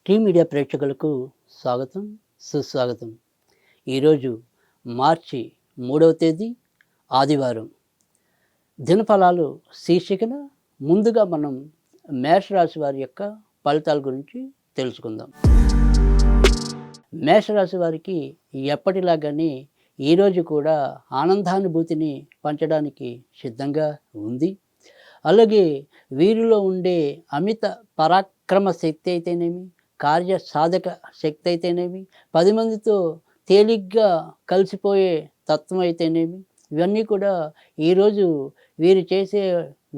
Tea media ప్రేక్షకులకు స్వాగతం, సుస్వాగతం. ఈరోజు మార్చి 3వ తేదీ ఆదివారం. దినఫలాలు శీర్షికన ముందుగా మనం మేషరాశి వారి యొక్క ఫలితాల గురించి తెలుసుకుందాం. మేషరాశి వారికి ఎప్పటిలాగానే ఈరోజు కూడా ఆనందానుభూతిని పంచడానికి సిద్ధంగా ఉంది. అలాగే వీరిలో ఉండే అమిత పరాక్రమ శక్తి అయితేనేమి, కార్యసాధక శక్తి అయితేనేమి, 10 మందితో తేలిగ్గా కలిసిపోయే తత్వం అయితేనేమి, ఇవన్నీ కూడా ఈరోజు వీరు చేసే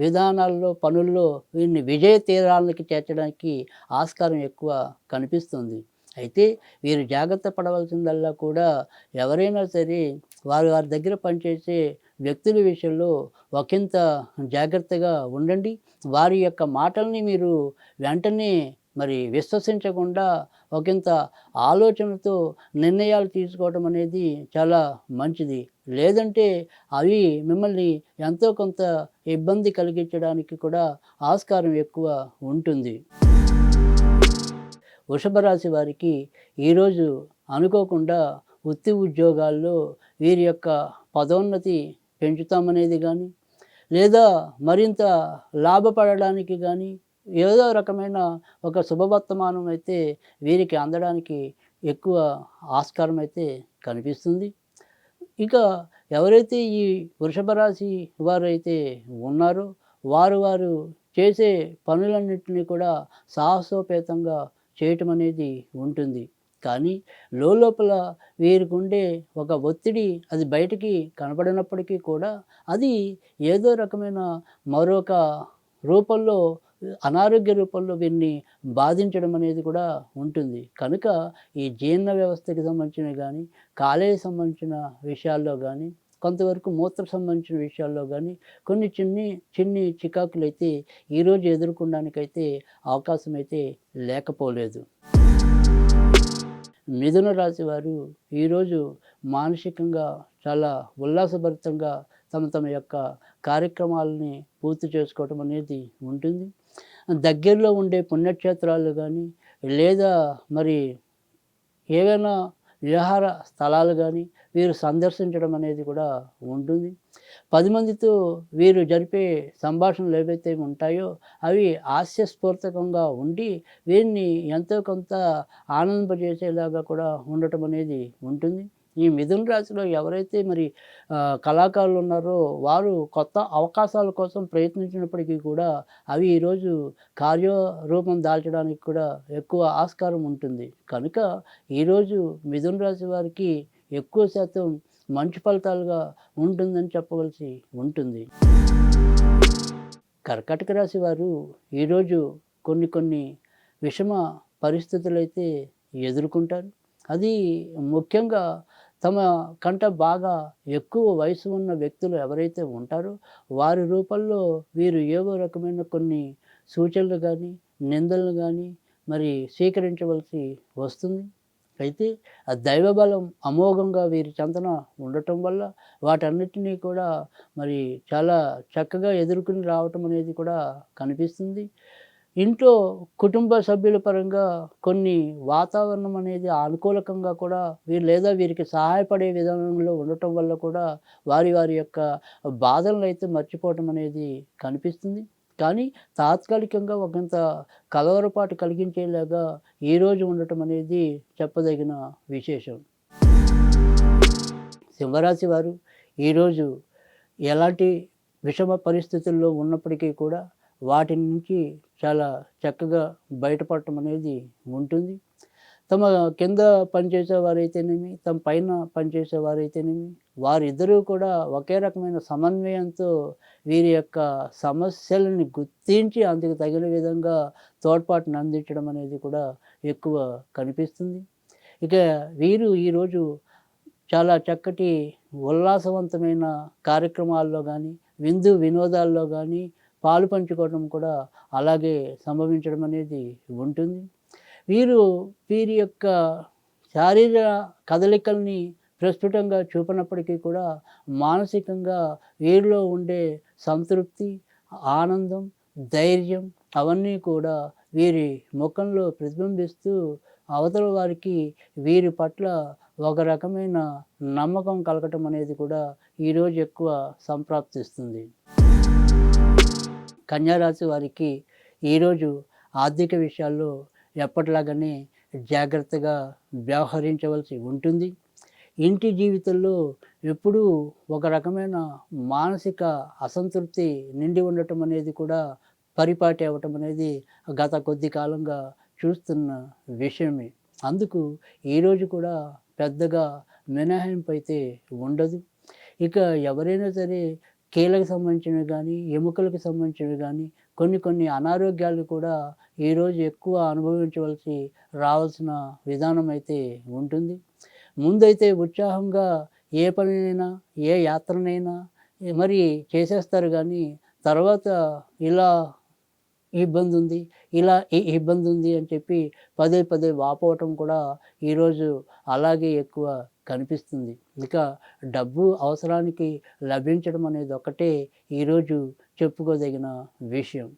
విధానాల్లో, పనుల్లో వీరిని విజయ తీరాలకి చేర్చడానికి ఆస్కారం ఎక్కువ కనిపిస్తుంది. అయితే వీరు జాగ్రత్త పడవలసిందల్లా కూడా ఎవరైనా సరే వారి వారి దగ్గర పనిచేసే వ్యక్తుల విషయంలో ఒకంత జాగ్రత్తగా ఉండండి. వారి యొక్క మాటల్ని మీరు వెంటనే విశ్వసించకుండా ఒకంత ఆలోచనతో నిర్ణయాలు తీసుకోవడం అనేది చాలా మంచిది. లేదంటే అవి మిమ్మల్ని ఎంతో కొంత ఇబ్బంది కలిగించడానికి కూడా ఆస్కారం ఎక్కువ ఉంటుంది. వృషభ రాశి వారికి ఈరోజు అనుకోకుండా వృత్తి ఉద్యోగాల్లో వీరి యొక్క పదోన్నతి పెంచుతామనేది కానీ, లేదా మరింత లాభపడడానికి కానీ ఏదో రకమైన ఒక శుభవర్తమానం అయితే వీరికి అందడానికి ఎక్కువ ఆస్కారం అయితే కనిపిస్తుంది. ఇక ఎవరైతే ఈ వృషభ రాశి వారైతే ఉన్నారో వారు చేసే పనులన్నింటినీ కూడా సాహసోపేతంగా చేయటం అనేది ఉంటుంది. కానీ లోపల వీరికి ఉండే ఒక ఒత్తిడి అది బయటికి కనపడినప్పటికీ కూడా అది ఏదో రకమైన మరొక రూపంలో అనారోగ్య రూపంలో వీరిని బాధించడం అనేది కూడా ఉంటుంది. కనుక ఈ జీర్ణ వ్యవస్థకి సంబంధించినవి కానీ, కాలేయ సంబంధించిన విషయాల్లో కానీ, కొంతవరకు మూత్ర సంబంధించిన విషయాల్లో కానీ కొన్ని చిన్ని చికాకులైతే ఈరోజు ఎదుర్కొనడానికైతే అవకాశం అయితే లేకపోలేదు. మిథున రాశి వారు ఈరోజు మానసికంగా చాలా ఉల్లాసభరితంగా తమ యొక్క కార్యక్రమాలని పూర్తి చేసుకోవటం అనేది ఉంటుంది. దగ్గరలో ఉండే పుణ్యక్షేత్రాలు కానీ, లేదా ఏవైనా విహార స్థలాలు కానీ వీరు సందర్శించడం అనేది కూడా ఉంటుంది. 10 మందితో వీరు జరిపే సంభాషణలు ఏవైతే ఉంటాయో అవి హాస్యస్ఫూర్తకంగా ఉండి వీరిని ఎంతో కొంత ఆనందింపజేసేలాగా కూడా ఉండటం అనేది ఉంటుంది. ఈ మిథున రాశిలో ఎవరైతే కళాకారులు ఉన్నారో వారు కొత్త అవకాశాల కోసం ప్రయత్నించినప్పటికీ కూడా అవి ఈరోజు కార్యరూపం దాల్చడానికి కూడా ఎక్కువ ఆస్కారం ఉంటుంది. కనుక ఈరోజు మిథున రాశి వారికి ఎక్కువ శాతం మంచి ఫలితాలుగా ఉంటుందని చెప్పవలసి ఉంటుంది. కర్కాటక రాశి వారు ఈరోజు కొన్ని విషమ పరిస్థితులైతే ఎదుర్కొంటారు. అది ముఖ్యంగా తమ కంట బాగా ఎక్కువ వయసు ఉన్న వ్యక్తులు ఎవరైతే ఉంటారో వారి రూపంలో వీరు ఏవో రకమైన కొన్ని సూచనలు కానీ, నిందలను కానీ స్వీకరించవలసి వస్తుంది. అయితే ఆ దైవబలం అమోఘంగా వీరి చెంతన ఉండటం వల్ల వాటన్నిటినీ కూడా చాలా చక్కగా ఎదుర్కొని రావటం అనేది కూడా కనిపిస్తుంది. ఇంట్లో కుటుంబ సభ్యుల పరంగా కొన్ని వాతావరణం అనేది అనుకూలకంగా కూడా వీరికి సహాయపడే విధానంలో ఉండటం వల్ల కూడా వారి యొక్క బాధలను అయితే మర్చిపోవటం అనేది కనిపిస్తుంది. కానీ తాత్కాలికంగా ఒకంత కలవరపాటు కలిగించేలాగా ఈరోజు ఉండటం అనేది చెప్పదగిన విశేషం. సింహరాశి వారు ఈరోజు ఎలాంటి విషమ పరిస్థితుల్లో ఉన్నప్పటికీ కూడా వాటి నుంచి చాలా చక్కగా బయటపడటం అనేది ఉంటుంది. తమ కింద పనిచేసేవారైతేనేమి, తమ పైన పనిచేసేవారైతేనేమి వారిద్దరూ కూడా ఒకే రకమైన సమన్వయంతో వీరి యొక్క సమస్యలను గుర్తించి అందుకు తగిన విధంగా తోడ్పాటును అందించడం అనేది కూడా ఎక్కువ కనిపిస్తుంది. ఇక వీరు ఈరోజు చాలా చక్కటి ఉల్లాసవంతమైన కార్యక్రమాల్లో కానీ, విందు వినోదాల్లో కానీ పాలు పంచుకోవడం కూడా అలాగే సంభవించడం అనేది ఉంటుంది. వీరి యొక్క శారీర కదలికల్ని ప్రస్ఫుటంగా చూపనప్పటికీ కూడా మానసికంగా వీరిలో ఉండే సంతృప్తి, ఆనందం, ధైర్యం అవన్నీ కూడా వీరి ముఖంలో ప్రతిబింబిస్తూ అవతల వారికి వీరి పట్ల ఒక రకమైన నమ్మకం కలగటం అనేది కూడా ఈరోజు ఎక్కువ సంప్రాప్తిస్తుంది. కన్యా రాశి వారికి ఈరోజు ఆర్థిక విషయాల్లో ఎప్పటిలాగానే జాగ్రత్తగా వ్యవహరించవలసి ఉంటుంది. ఇంటి జీవితంలో ఎప్పుడూ ఒక రకమైన మానసిక అసంతృప్తి నిండి ఉండటం అనేది కూడా పరిపాటి అవ్వటం అనేది గత కొద్ది కాలంగా చూస్తున్న విషయమే. అందుకు ఈరోజు కూడా పెద్దగా మినహాయింపు అయితే ఉండదు. ఇక ఎవరైనా సరే కీళ్ళకి సంబంధించినవి కానీ, ఎముకలకు సంబంధించినవి కానీ కొన్ని అనారోగ్యాలు కూడా ఈరోజు ఎక్కువ అనుభవించవలసి రావాల్సిన విధానం అయితే ఉంటుంది. ముందైతే ఉత్సాహంగా ఏ పనినైనా, ఏ యాత్రనైనా మరి చేసేస్తారు కానీ, తర్వాత ఇలా ఇబ్బందుంది, ఇలా ఇబ్బందుంది అని చెప్పి పదే పదే వాపోవటం కూడా ఈరోజు అలాగే ఎక్కువ కనిపిస్తుంది. ఇక డబ్బు అవసరానికి లభించడం అనేది ఒకటే ఈరోజు చెప్పుకోదగిన విషయం.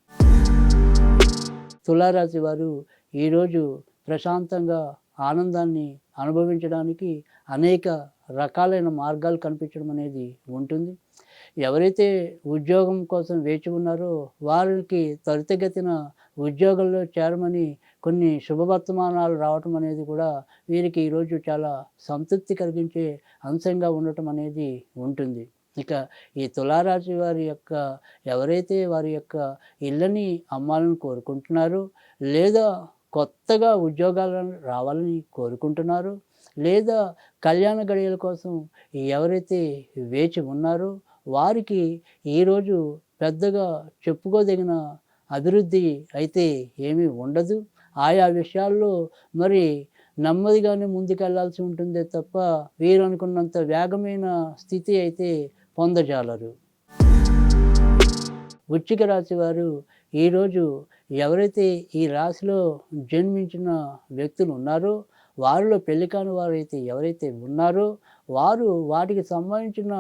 తులారాశి వారు ఈరోజు ప్రశాంతంగా ఆనందాన్ని అనుభవించడానికి అనేక రకాలైన మార్గాలు కనిపించడం అనేది ఉంటుంది. ఎవరైతే ఉద్యోగం కోసం వేచి ఉన్నారో వారికి త్వరితగతిన ఉద్యోగంలో చేరమని కొన్ని శుభవర్తమానాలు రావటం అనేది కూడా వీరికి ఈరోజు చాలా సంతృప్తి కలిగించే అంశంగా ఉండటం అనేది ఉంటుంది. ఇక ఈ తులారాశి వారి యొక్క ఎవరైతే వారి యొక్క ఇళ్ళని అమ్మాలని కోరుకుంటున్నారో, లేదా కొత్తగా ఉద్యోగాలను రావాలని కోరుకుంటున్నారో, లేదా కళ్యాణ గడియల కోసం ఎవరైతే వేచి ఉన్నారో వారికి ఈరోజు పెద్దగా చెప్పుకోదగిన అభివృద్ధి అయితే ఏమీ ఉండదు. ఆయా విషయాల్లో మరి నెమ్మదిగానే ముందుకెళ్లాల్సి ఉంటుందే తప్ప వీరు అనుకున్నంత వేగమైన స్థితి అయితే పొందజాలరు. వృశ్చిక రాశి వారు ఈరోజు ఎవరైతే ఈ రాశిలో జన్మించిన వ్యక్తులు ఉన్నారో, వారిలో పెళ్లి కాని వారైతే ఎవరైతే ఉన్నారో వారు వాటికి సంబంధించిన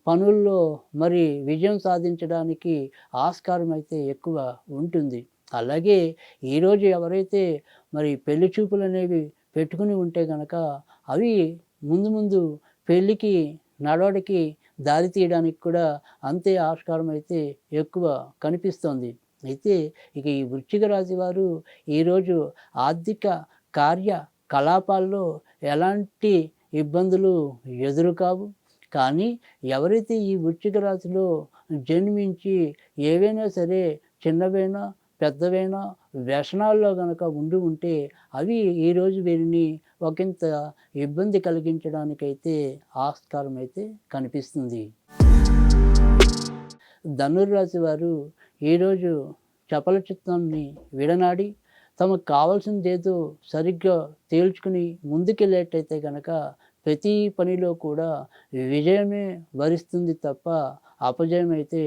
పనుల్లో మరి విజయం సాధించడానికి ఆస్కారం అయితే ఎక్కువ ఉంటుంది. అలాగే ఈరోజు ఎవరైతే మరి పెళ్లి చూపులు అనేవి పెట్టుకుని ఉంటే కనుక అవి ముందు ముందు పెళ్ళికి నడవడికి దారి తీయడానికి కూడా అంతే ఆస్కారం అయితే ఎక్కువ కనిపిస్తోంది. అయితే ఇక ఈ వృశ్చిక రాశి వారు ఈరోజు ఆర్థిక కార్యకలాపాల్లో ఎలాంటి ఇబ్బందులు ఎదురు కావు. కానీ ఎవరైతే ఈ వృశ్చిక రాశిలో జన్మించి ఏవైనా సరే చిన్నవైనా పెద్దవైనా వ్యసనాల్లో గనక ఉంటే అవి ఈరోజు వీరిని ఒకంత ఇబ్బంది కలిగించడానికైతే ఆస్కారం అయితే కనిపిస్తుంది. ధనుర్రాశి వారు ఈరోజు చపల చిత్తాన్ని విడనాడి తమకు కావాల్సిందేదో సరిగ్గా తేల్చుకుని ముందుకెళ్ళేటైతే కనుక ప్రతి పనిలో కూడా విజయమే వరిస్తుంది తప్ప అపజయం అయితే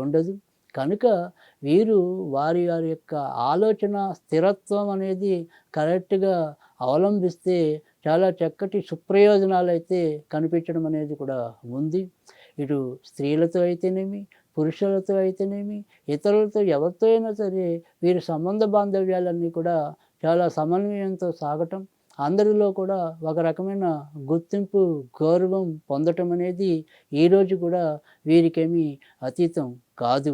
ఉండదు. కనుక వీరు వారి వారి యొక్క ఆలోచన స్థిరత్వం అనేది కరెక్ట్గా అవలంబిస్తే చాలా చక్కటి సుప్రయోజనాలు అయితే కనిపించడం అనేది కూడా ఉంది. ఇటు స్త్రీలతో అయితేనేమి, పురుషులతో అయితేనేమి, ఇతరులతో ఎవరితో అయినా సరే వీరి సంబంధ బాంధవ్యాలన్నీ కూడా చాలా సమన్వయంతో సాగటం, అందరిలో కూడా ఒక రకమైన గుర్తింపు, గౌరవం పొందటం అనేది ఈరోజు కూడా వీరికేమీ అతీతం కాదు.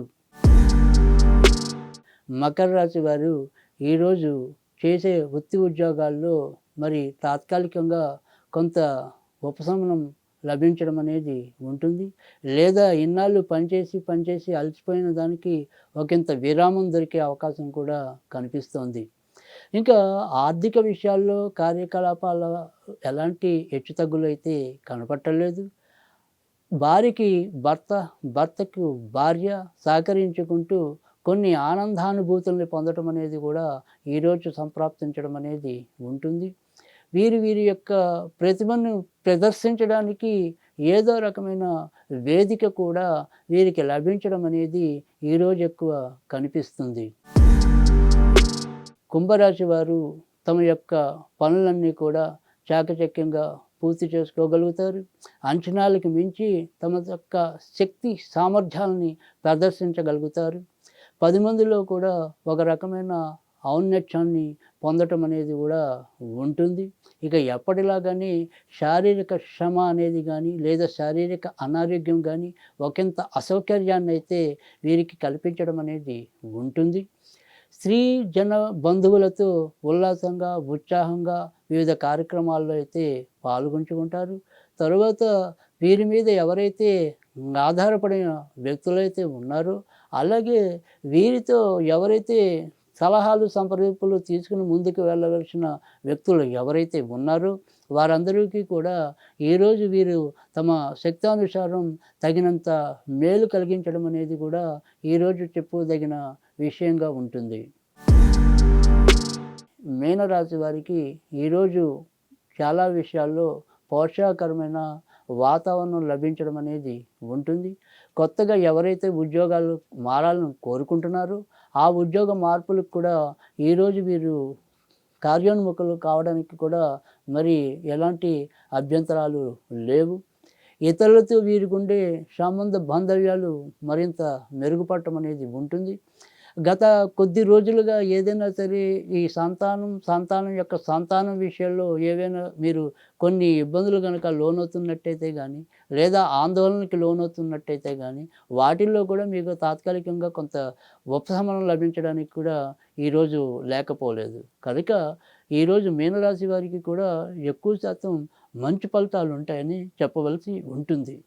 మకర రాశి వారు ఈరోజు చేసే వృత్తి ఉద్యోగాల్లో మరి తాత్కాలికంగా కొంత ఉపశమనం లభించడం అనేది ఉంటుంది. లేదా ఇన్నాళ్ళు పనిచేసి అలసిపోయిన దానికి ఒకంత విరామం దొరికే అవకాశం కూడా కనిపిస్తోంది. ఇంకా ఆర్థిక విషయాల్లో కార్యకలాపాల ఎలాంటి హెచ్చుతగ్గులు అయితే కనపట్టలేదు. భార్యకి భర్తకు భార్య సహకరించుకుంటూ కొన్ని ఆనందానుభూతుల్ని పొందటం అనేది కూడా ఈరోజు సంప్రాప్తించడం అనేది ఉంటుంది. వీరి యొక్క ప్రతిభను ప్రదర్శించడానికి ఏదో రకమైన వేదిక కూడా వీరికి లభించడం అనేది ఈరోజు ఎక్కువ కనిపిస్తుంది. కుంభరాశి వారు తమ యొక్క పనులన్నీ కూడా చాకచక్యంగా పూర్తి చేసుకోగలుగుతారు. అంచనాలకు మించి తమ యొక్క శక్తి సామర్థ్యాలని ప్రదర్శించగలుగుతారు. 10 మందిలో కూడా ఒక రకమైన ఔన్నత్యాన్ని పొందటం అనేది కూడా ఉంటుంది. ఇక ఎప్పటిలాగానే శారీరక శ్రమ అనేది గానీ, లేదా శారీరక అనారోగ్యం గానీ, ఒకంత అసౌకర్యాన్నయితే వీరికి కల్పించడం అనేది ఉంటుంది. స్త్రీ జన బంధువులతో ఉల్లాసంగా, ఉత్సాహంగా వివిధ కార్యక్రమాల్లో అయితే పాల్గొంచుకుంటారు. తరువాత వీరి మీద ఎవరైతే ఆధారపడిన వ్యక్తులైతే ఉన్నారో, అలాగే వీరితో ఎవరైతే సలహాలు, సంప్రదింపులు తీసుకుని ముందుకు వెళ్ళవలసిన వ్యక్తులు ఎవరైతే ఉన్నారో, వారందరికీ కూడా ఈరోజు వీరు తమ శక్తానుసారం తగినంత మేలు కలిగించడం అనేది కూడా ఈరోజు చెప్పుదగిన విషయంగా ఉంటుంది. మీనరాశి వారికి ఈరోజు చాలా విషయాల్లో పోషాకరమైన వాతావరణం లభించడం అనేది ఉంటుంది. కొత్తగా ఎవరైతే ఉద్యోగాలు మారాలని కోరుకుంటున్నారో, ఆ ఉద్యోగ మార్పులకు కూడా ఈరోజు వీరు కార్యోన్ముఖులు కావడానికి కూడా మరి ఎలాంటి అభ్యంతరాలు లేవు. ఇతరులతో వీరికుండే సంబంధ బాంధవ్యాలు మరింత మెరుగుపడటం అనేది ఉంటుంది. గత కొద్ది రోజులుగా ఏదైనా సరే ఈ సంతానం యొక్క సంతానం విషయంలో ఏవైనా మీరు కొన్ని ఇబ్బందులు గనక లోనవుతున్నట్టయితే గానీ, లేదా ఆందోళనకి లోనవుతున్నట్టయితే గానీ, వాటిల్లో కూడా మీకు తాత్కాలికంగా కొంత ఉపశమనం లభించడానికి కూడా ఈరోజు లేకపోలేదు. కనుక ఈరోజు మీనరాశి వారికి కూడా ఎక్కువ శాతం మంచి ఫలితాలుంటాయని చెప్పవలసి ఉంటుంది.